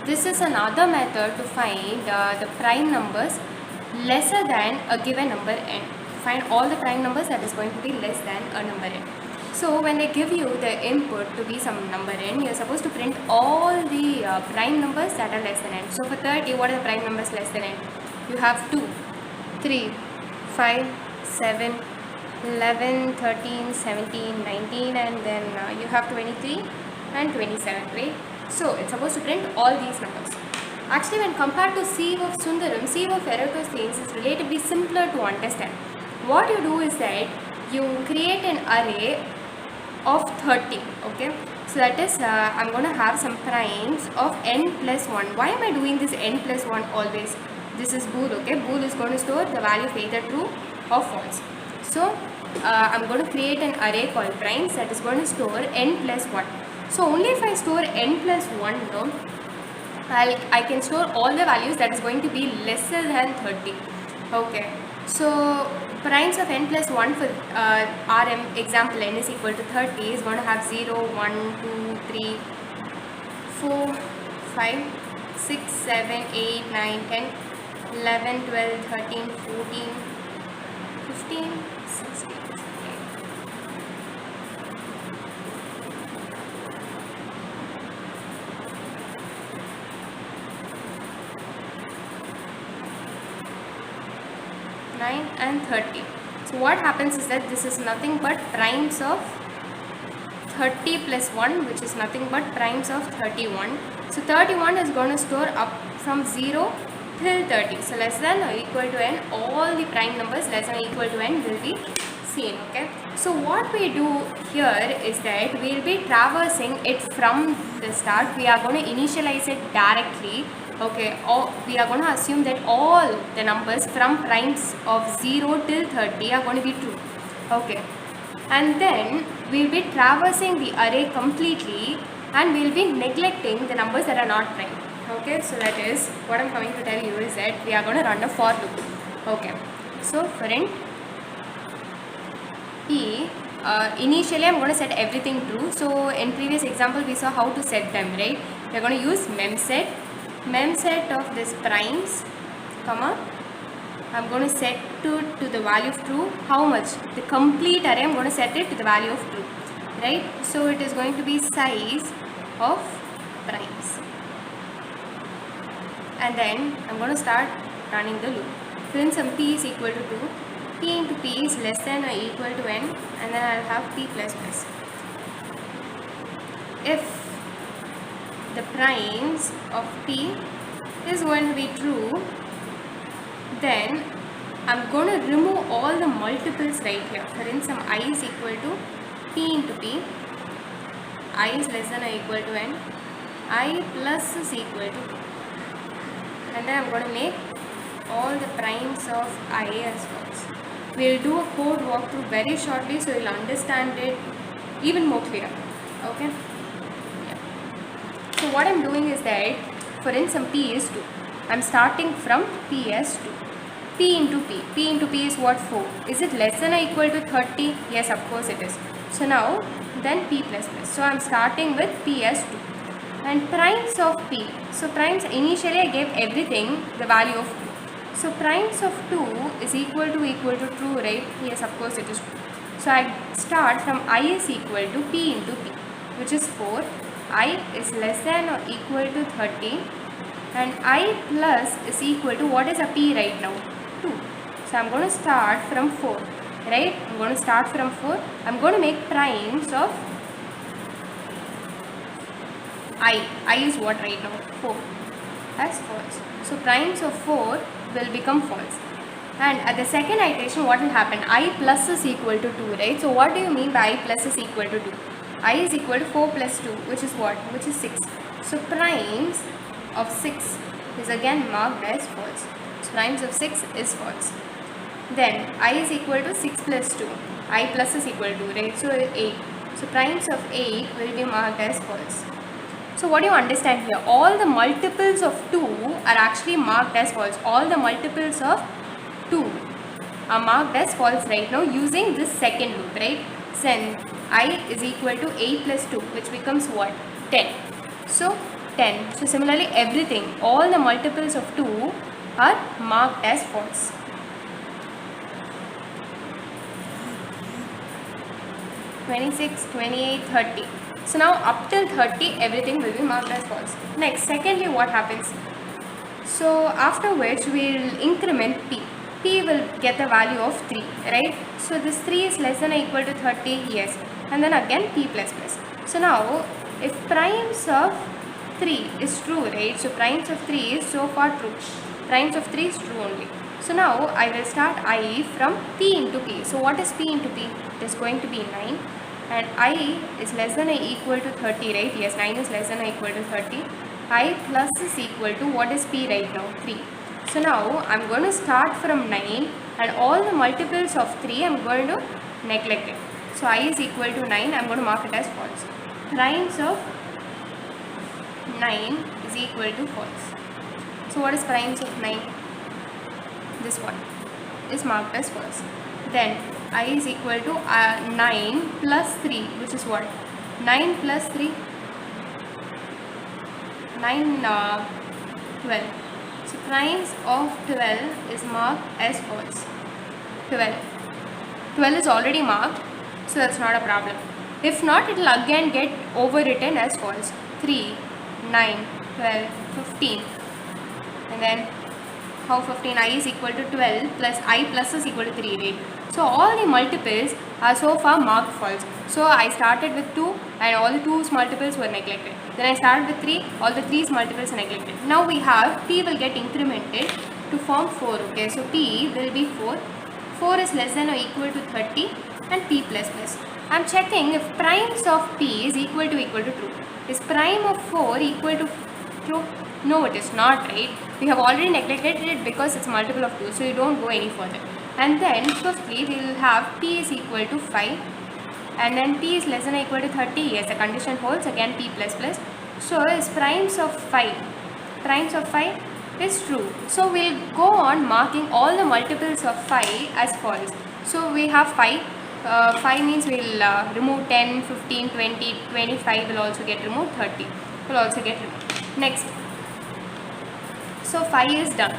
This is another method to find the prime numbers lesser than a given number n. Find all the prime numbers that is going to be less than a number n. So when they give you the input to be some number n, you're supposed to print all the prime numbers that are less than n. So for 30, what are the prime numbers less than n? You have 2, 3, 5, 7, 11, 13, 17, 19, and then you have 23 and 27, right? So it's supposed to print all these numbers. Actually, when compared to Sieve of Sundaram, Sieve of Eratosthenes is relatively simpler to understand. What you do is that you create an array of 30, okay? So that is, I'm going to have some primes of n plus 1. Why am I doing this n plus 1 always? This is bool, okay? Bool is going to store the value of either true or false. So I'm going to create an array called primes that is going to store n plus 1. So only if I store n plus 1 now, I can store all the values that is going to be lesser than 30. Okay, so primes of n plus 1 for RM example n is equal to 30 is going to have 0, 1, 2, 3, 4, 5, 6, 7, 8, 9, 10, 11, 12, 13, 14, 15, 16. 9 and 30. So what happens is that this is nothing but primes of 30 plus 1, which is nothing but primes of 31. So 31 is going to store up from 0 till 30. So less than or equal to n, all the prime numbers less than or equal to n will be seen, okay? So what we do here is that we will be traversing it from the start. We are going to initialize it directly. Okay, we are going to assume that all the numbers from primes of 0 till 30 are going to be true. Okay, and then we will be traversing the array completely and we will be neglecting the numbers that are not prime. Okay, so that is what I am coming to tell you is that we are going to run a for loop. Okay, so for int p, initially I am going to set everything true. So in previous example we saw how to set them, right? We are going to use memset of this primes, comma, I'm going to set to the value of true. How much? The complete array I'm going to set it to the value of true, right? So it is going to be size of primes, and then I'm going to start running the loop. Print some p is equal to 2, p into p is less than or equal to n, and then I'll have p plus plus. If the primes of p is going to be true, then I'm going to remove all the multiples right here. For instance, I is equal to p into p, I is less than or equal to n, I plus is equal to p, and then I'm going to make all the primes of I as false. We'll do a code walkthrough very shortly so you'll understand it even more clear. Okay. So what I'm doing is that, for instance, p is 2. I'm starting from p as 2. P into p. P into p is what? 4. Is it less than or equal to 30? Yes, of course it is. So now, then p plus plus. So I'm starting with p as 2. And primes of p. So primes, initially I gave everything the value of 2. So primes of 2 is equal to true, right? Yes, of course it is true. So I start from I is equal to p into p, which is 4. I is less than or equal to 30, and I plus is equal to, what is a p right now? 2. So I'm going to start from 4, right? I'm going to start from 4. I'm going to make primes of I. I is what right now? 4. That's false. So primes of 4 will become false. And at the second iteration, what will happen? I plus is equal to 2, right? So what do you mean by I plus is equal to 2? I is equal to 4 plus 2, which is what? Which is 6. So primes of 6 is again marked as false. So primes of 6 is false. Then I is equal to 6 plus 2. I plus is equal to, right? So 8. So primes of 8 will be marked as false. So what do you understand here? All the multiples of 2 are actually marked as false. All the multiples of 2 are marked as false right now using this second loop, right? Then I is equal to 8 plus 2, which becomes what? 10. So 10. So similarly everything, all the multiples of 2 are marked as false. (26, 28, 30). So now up till 30 everything will be marked as false. Next, secondly, what happens? So afterwards we'll increment p. P will get the value of 3, right? So this 3 is less than or equal to 30, yes. And then again p plus plus. So now if primes of 3 is true, right? So primes of 3 is so far true. Primes of 3 is true only. So now I will start I from p into p. So what is p into p? It is going to be 9. And I is less than or equal to 30, right? Yes, 9 is less than or equal to 30. I plus is equal to, what is p right now? 3. So now I'm going to start from 9 and all the multiples of 3 I'm going to neglect it. So I is equal to 9, I'm going to mark it as false. Primes of 9 is equal to false. So what is primes of 9? This one is marked as false. Then I is equal to 9 plus 3, which is what? 9 plus 3, 9, 12. So primes of 12 is marked as false. 12 is already marked, so that's not a problem. If not, it will again get overwritten as false. 3, 9, 12, 15. And then how 15? I is equal to 12 plus I plus is equal to 3, right? So all the multiples are so far marked false. So I started with 2 and all the 2's multiples were neglected. Then I started with 3, all the 3's multiples are neglected. Now we have p will get incremented to form 4, okay? So p will be 4. 4 is less than or equal to 30 and p plus plus. I am checking if primes of p is equal to true. Is prime of 4 equal to true? No, it is not, right? We have already neglected it because it's multiple of 2, so you don't go any further. And then fifthly, we will have p is equal to 5 and then p is less than or equal to 30. Yes, the condition holds, again p plus plus. So is primes of 5 is true. So we'll go on marking all the multiples of 5 as false. So we have 5. 5 means we'll remove 10, 15, 20, 25 will also get removed, 30 will also get removed. Next. So 5 is done.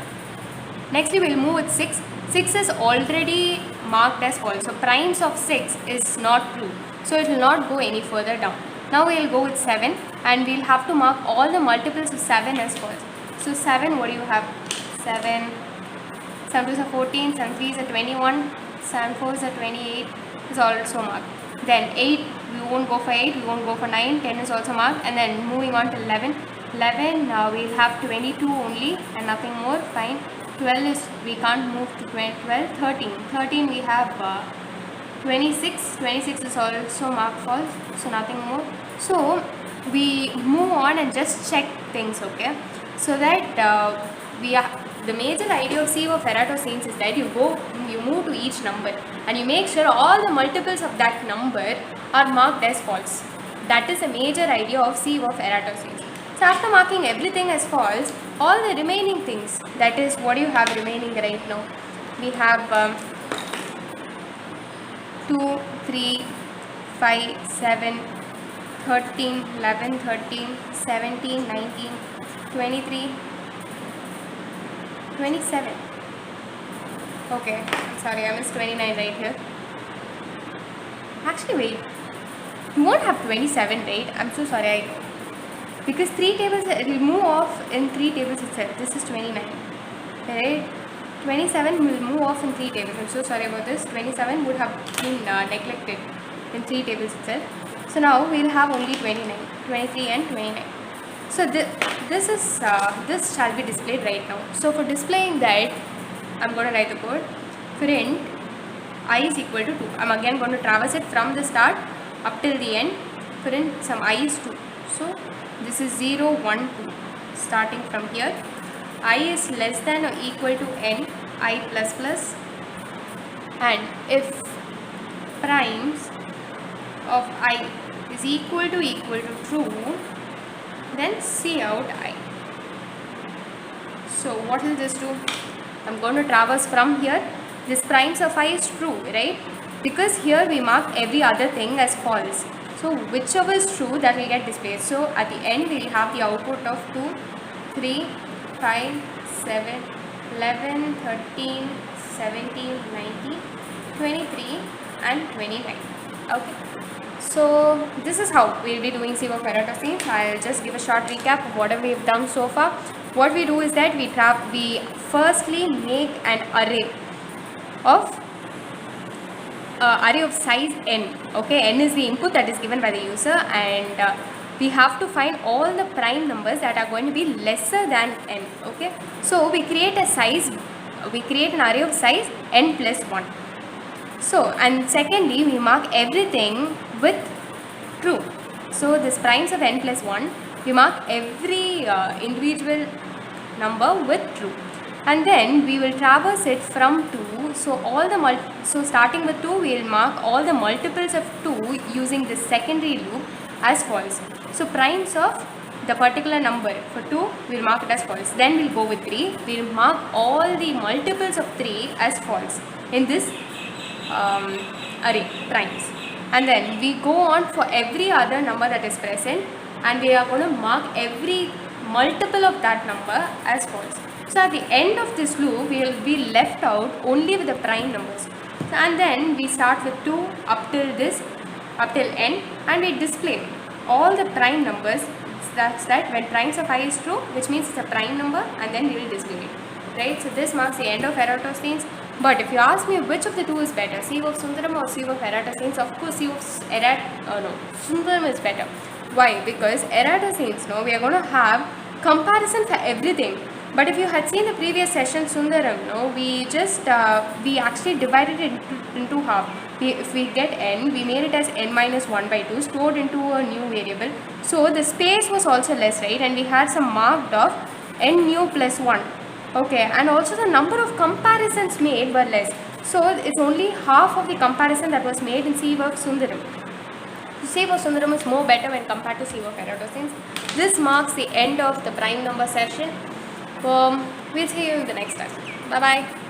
Next we will move with 6. 6 is already marked as false. So primes of 6 is not true. So it will not go any further down. Now we will go with 7 and we will have to mark all the multiples of 7 as false. So 7, what do you have? 7, 7 2s are 14, 7 3s are 21, 7 4s are 28 is also marked. Then 8, we won't go for 8, we won't go for 9, 10 is also marked, and then moving on to 11. 11, now we'll have 22 only and nothing more, fine. 12 is, we can't move to 12, 13. 13 we have 26, 26 is also marked false, so nothing more. So we move on and just check things, okay? So that the major idea of sieve of Eratosthenes is that you move to each number and you make sure all the multiples of that number are marked as false. That is the major idea of sieve of Eratosthenes. So after marking everything as false, all the remaining things, that is what you have remaining right now. We have 2, 3, 5, 7, 13, 11, 13, 17, 19, 23, 27. Okay, I'm sorry, I missed 29 right here. Actually, wait. You won't have 27, right? I'm so sorry. Because 3 tables, it will move off in 3 tables itself. This is 29. Right? 27 will move off in 3 tables. I'm so sorry about this. 27 would have been neglected in 3 tables itself. So now we'll have only 29, 23 and 29. So this shall be displayed right now. So for displaying that, I'm going to write the code. Print I is equal to 2. I'm again going to traverse it from the start up till the end. Print some I is 2. So this is 0, 1, 2. Starting from here. I is less than or equal to n, I plus plus. And if primes of I is equal to true, then see out I. So what will this do? I'm going to traverse from here. This primes of I is true, right? Because here we mark every other thing as false. So whichever is true, that will get displayed. So at the end we will have the output of 2, 3, 5, 7, 11, 13, 17, 19, 23 and 29. Okay. So this is how we will be doing sieve of Pareto scenes. I'll just give a short recap of whatever we've done so far. What we do is that we firstly make an array of size n. Okay, n is the input that is given by the user, and we have to find all the prime numbers that are going to be lesser than n. Okay, so we create an array of size n plus 1. So, and secondly, we mark everything with true. So this primes of n plus 1, we mark every individual number with true, and then we will traverse it from 2. So starting with 2, we will mark all the multiples of 2 using this secondary loop as false. So primes of the particular number for 2, we will mark it as false. Then we will go with 3, we will mark all the multiples of 3 as false in this array primes, and then we go on for every other number that is present, and we are going to mark every multiple of that number as false. So at the end of this loop, we will be left out only with the prime numbers, and then we start with 2 up till n, and we display all the prime numbers. That's that when primes of I is true, which means it's a prime number, and then we will display it, right? So this marks the end of Eratosthenes. But if you ask me which of the two is better, sieve of Sundaram or sieve of Eratosthenes, of course sieve of Sundaram is better. Why? Because Eratosthenes, we are going to have comparison for everything. But if you had seen the previous session, Sundaram, we actually divided it into half. If we get n, we made it as n minus 1 by 2, stored into a new variable. So the space was also less, right? And we had some marked of n new plus 1. Okay, and also the number of comparisons made were less. So it's only half of the comparison that was made in sieve of Sundaram. Sieve of Sundaram is more better when compared to sieve of Eratosthenes. This marks the end of the prime number session. We'll see you in the next time. Bye bye.